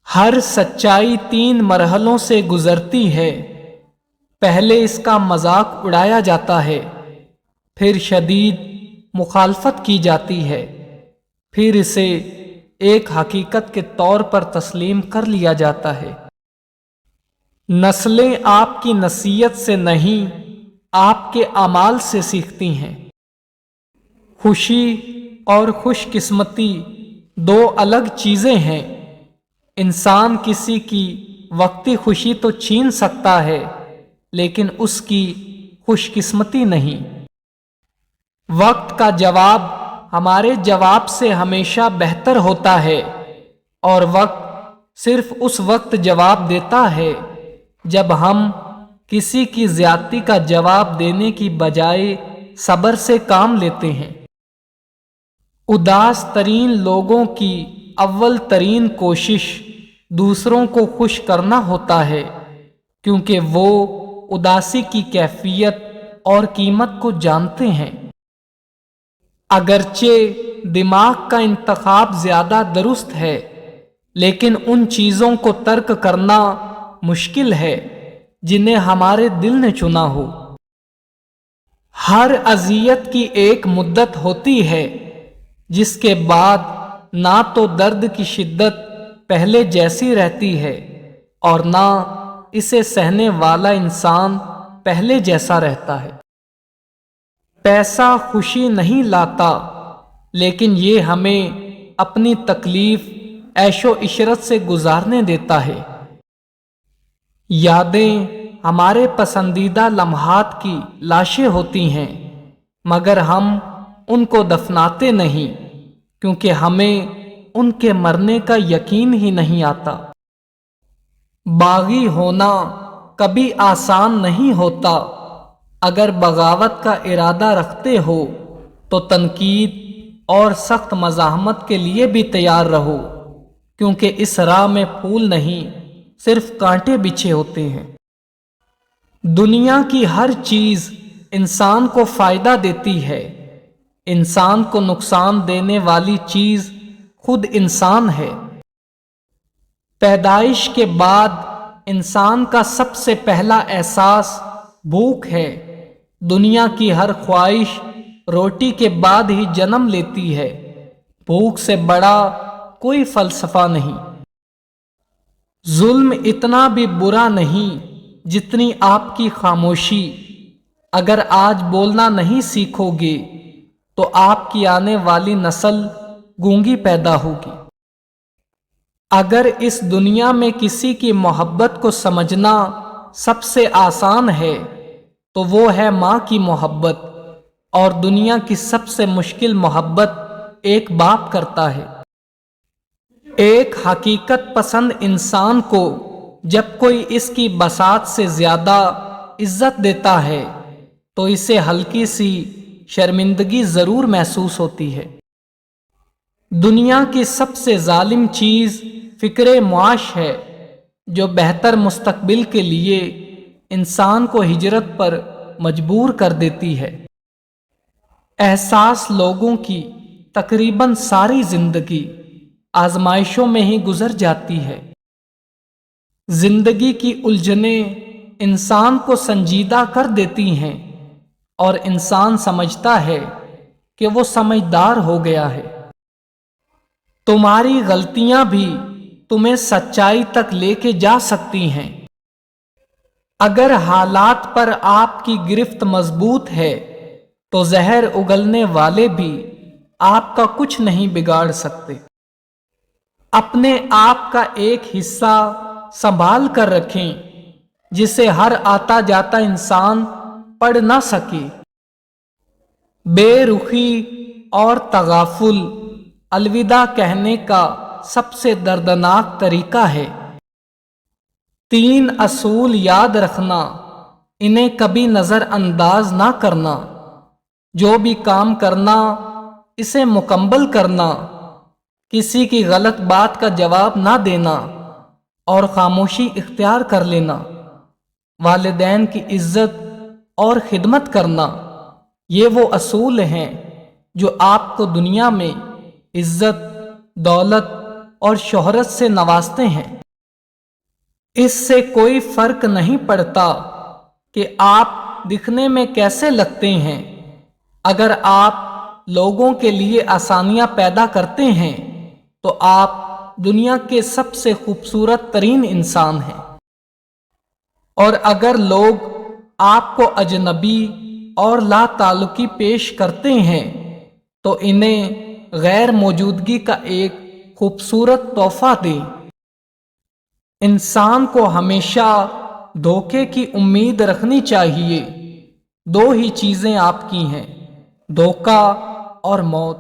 ہر سچائی 3 مرحلوں سے گزرتی ہے۔ پہلے اس کا مذاق اڑایا جاتا ہے، پھر شدید مخالفت کی جاتی ہے، پھر اسے ایک حقیقت کے طور پر تسلیم کر لیا جاتا ہے۔ نسلیں آپ کی نصیحت سے نہیں، آپ کے اعمال سے سیکھتی ہیں۔ خوشی اور خوش قسمتی 2 الگ چیزیں ہیں۔ انسان کسی کی وقتی خوشی تو چھین سکتا ہے، لیکن اس کی خوش قسمتی نہیں۔ وقت کا جواب ہمارے جواب سے ہمیشہ بہتر ہوتا ہے، اور وقت صرف اس وقت جواب دیتا ہے جب ہم کسی کی زیادتی کا جواب دینے کی بجائے صبر سے کام لیتے ہیں۔ اداس ترین لوگوں کی اول ترین کوشش دوسروں کو خوش کرنا ہوتا ہے، کیونکہ وہ اداسی کی کیفیت اور قیمت کو جانتے ہیں۔ اگرچہ دماغ کا انتخاب زیادہ درست ہے، لیکن ان چیزوں کو ترک کرنا مشکل ہے جنہیں ہمارے دل نے چنا ہو۔ ہر اذیت کی ایک مدت ہوتی ہے جس کے بعد نہ تو درد کی شدت پہلے جیسی رہتی ہے اور نہ اسے سہنے والا انسان پہلے جیسا رہتا ہے۔ پیسہ خوشی نہیں لاتا، لیکن یہ ہمیں اپنی تکلیف عیش و عشرت سے گزارنے دیتا ہے۔ یادیں ہمارے پسندیدہ لمحات کی لاشیں ہوتی ہیں، مگر ہم ان کو دفناتے نہیں، کیونکہ ہمیں ان کے مرنے کا یقین ہی نہیں آتا۔ باغی ہونا کبھی آسان نہیں ہوتا۔ اگر بغاوت کا ارادہ رکھتے ہو تو تنقید اور سخت مزاحمت کے لیے بھی تیار رہو، کیونکہ اس راہ میں پھول نہیں، صرف کانٹے بچھے ہوتے ہیں۔ دنیا کی ہر چیز انسان کو فائدہ دیتی ہے، انسان کو نقصان دینے والی چیز خود انسان ہے۔ پیدائش کے بعد انسان کا سب سے پہلا احساس بھوک ہے۔ دنیا کی ہر خواہش روٹی کے بعد ہی جنم لیتی ہے۔ بھوک سے بڑا کوئی فلسفہ نہیں۔ ظلم اتنا بھی برا نہیں جتنی آپ کی خاموشی۔ اگر آج بولنا نہیں سیکھو گے تو آپ کی آنے والی نسل گونگی پیدا ہوگی۔ اگر اس دنیا میں کسی کی محبت کو سمجھنا سب سے آسان ہے تو وہ ہے ماں کی محبت، اور دنیا کی سب سے مشکل محبت ایک باپ کرتا ہے۔ ایک حقیقت پسند انسان کو جب کوئی اس کی بساط سے زیادہ عزت دیتا ہے تو اسے ہلکی سی شرمندگی ضرور محسوس ہوتی ہے۔ دنیا کی سب سے ظالم چیز فکر معاش ہے، جو بہتر مستقبل کے لیے انسان کو ہجرت پر مجبور کر دیتی ہے۔ احساس لوگوں کی تقریباً ساری زندگی آزمائشوں میں ہی گزر جاتی ہے۔ زندگی کی الجھنیں انسان کو سنجیدہ کر دیتی ہیں، اور انسان سمجھتا ہے کہ وہ سمجھدار ہو گیا ہے۔ تمہاری غلطیاں بھی تمہیں سچائی تک لے کے جا سکتی ہیں۔ اگر حالات پر آپ کی گرفت مضبوط ہے تو زہر اگلنے والے بھی آپ کا کچھ نہیں بگاڑ سکتے۔ اپنے آپ کا ایک حصہ سنبھال کر رکھیں جسے ہر آتا جاتا انسان پڑھ نہ سکے۔ بے رخی اور تغافل الوداع کہنے کا سب سے دردناک طریقہ ہے۔ 3 اصول یاد رکھنا، انہیں کبھی نظر انداز نہ کرنا۔ جو بھی کام کرنا اسے مکمل کرنا، کسی کی غلط بات کا جواب نہ دینا اور خاموشی اختیار کر لینا۔ والدین کی عزت اور خدمت کرنا، یہ وہ اصول ہیں جو آپ کو دنیا میں عزت، دولت اور شہرت سے نوازتے ہیں۔ اس سے کوئی فرق نہیں پڑتا کہ آپ دکھنے میں کیسے لگتے ہیں، اگر آپ لوگوں کے لیے آسانیاں پیدا کرتے ہیں تو آپ دنیا کے سب سے خوبصورت ترین انسان ہیں، اور اگر لوگ آپ کو اجنبی اور لا تعلقی پیش کرتے ہیں تو انہیں غیر موجودگی کا ایک خوبصورت تحفہ دیں۔ انسان کو ہمیشہ دھوکے کی امید رکھنی چاہیے۔ دو ہی چیزیں آپ کی ہیں، دھوکہ اور موت۔